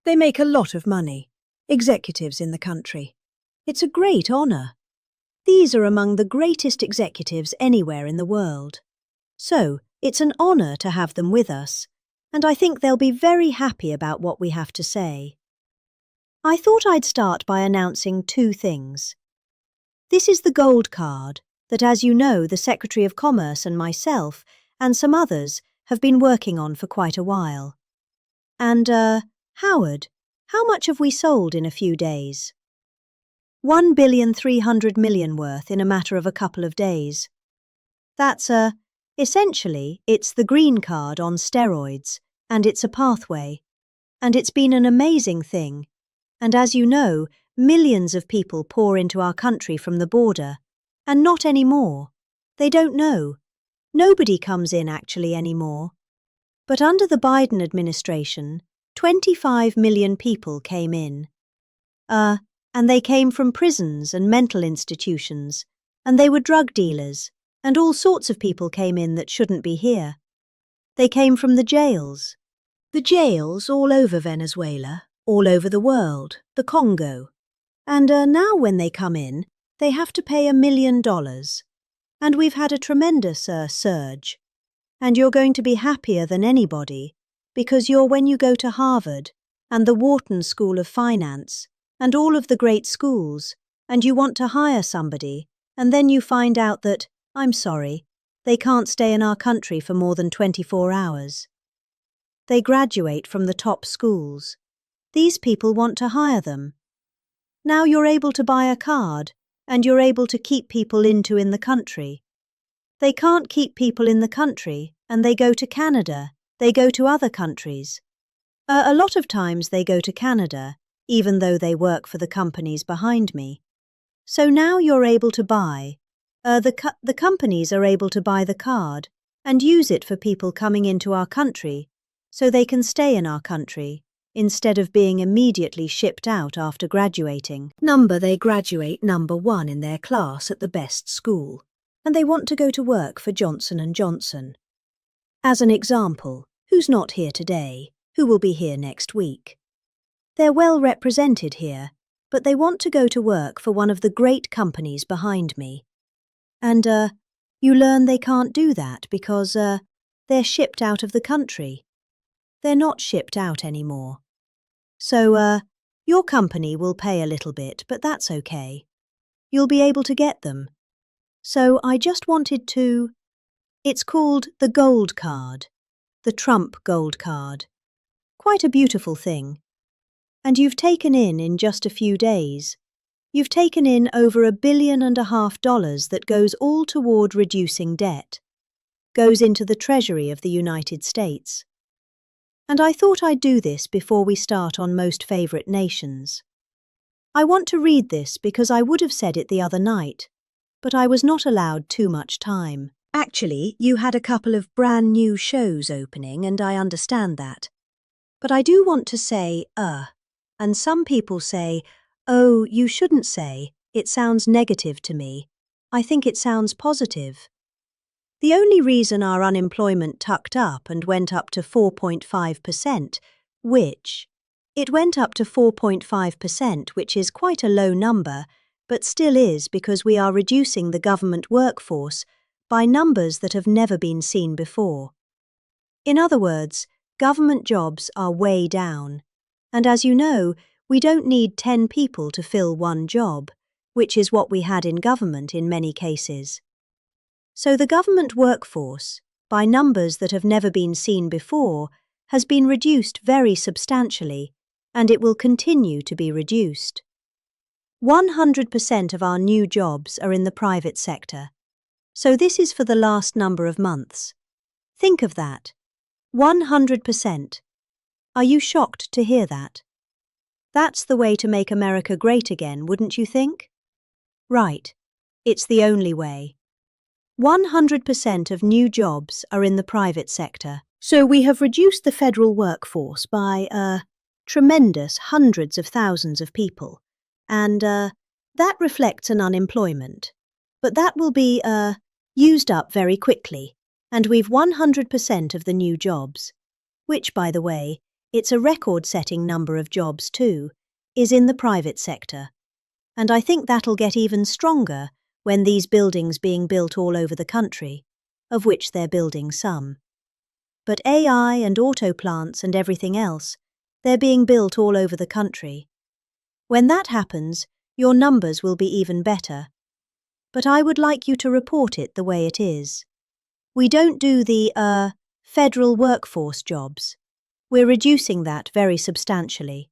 They make a lot of money, executives in the country. It's a great honor. These are among the greatest executives anywhere in the world. So, it's an honor to have them with us, and I think they'll be very happy about what we have to say. I thought I'd start by announcing two things. This is the gold card that, as you know, the Secretary of Commerce and myself and some others have been working on for quite a while. And, Howard, how much have we sold in a few days? 1,300,000,000 worth in a matter of a couple of days. That's essentially, it's the green card on steroids, and it's a pathway. And it's been an amazing thing. And as you know, millions of people pour into our country from the border. And not anymore. They don't know. Nobody comes in actually anymore. But under the Biden administration, 25 million people came in. And they came from prisons and mental institutions, and they were drug dealers, and all sorts of people came in that shouldn't be here. They came from the jails. The jails all over Venezuela, all over the world, the Congo. And now when they come in, they have to pay $1 million. And we've had a tremendous surge. And you're going to be happier than anybody, because when you go to Harvard and the Wharton School of Finance and all of the great schools, and you want to hire somebody, and then you find out that, I'm sorry, they can't stay in our country for more than 24 hours. They graduate from the top schools. These people want to hire them. Now you're able to buy a card, and you're able to keep people in the country. They can't keep people in the country, and they go to Canada, they go to other countries. A lot of times they go to Canada, even though they work for the companies behind me. So now you're able to buy, the companies are able to buy the card and use it for people coming into our country so they can stay in our country instead of being immediately shipped out after graduating. They graduate number 1 in their class at the best school, and they want to go to work for Johnson & Johnson. As an example, who's not here today, who will be here next week? They're well represented here, but they want to go to work for one of the great companies behind me. And, you learn they can't do that because, they're shipped out of the country. They're not shipped out anymore. So, your company will pay a little bit, but that's okay. You'll be able to get them. So I just wanted to... It's called the gold card, the Trump gold card. Quite a beautiful thing. And you've taken in just a few days, you've taken in over $1.5 billion that goes all toward reducing debt, goes into the Treasury of the United States. And I thought I'd do this before we start on Most Favorite Nations. I want to read this because I would have said it the other night, but I was not allowed too much time. Actually, you had a couple of brand new shows opening, and I understand that. But I do want to say, and some people say, oh, you shouldn't say, it sounds negative to me. I think it sounds positive. The only reason our unemployment tucked up and went up to 4.5%, it went up to 4.5%, which is quite a low number, but still is because we are reducing the government workforce by numbers that have never been seen before. In other words, government jobs are way down. And as you know, we don't need 10 people to fill one job, which is what we had in government in many cases. So the government workforce, by numbers that have never been seen before, has been reduced very substantially, and it will continue to be reduced. 100% of our new jobs are in the private sector. So this is for the last number of months. Think of that. 100%. Are you shocked to hear that? That's the way to make America great again, wouldn't you think? Right. It's the only way. 100% of new jobs are in the private sector. So we have reduced the federal workforce by, tremendous hundreds of thousands of people. And, that reflects an unemployment. But that will be, used up very quickly. And we've 100% of the new jobs. Which, by the way, it's a record-setting number of jobs too, is in the private sector. And I think that'll get even stronger when these buildings being built all over the country, of which they're building some. But AI and auto plants and everything else, they're being built all over the country. When that happens, your numbers will be even better. But I would like you to report it the way it is. We don't do the, federal workforce jobs. We're reducing that very substantially.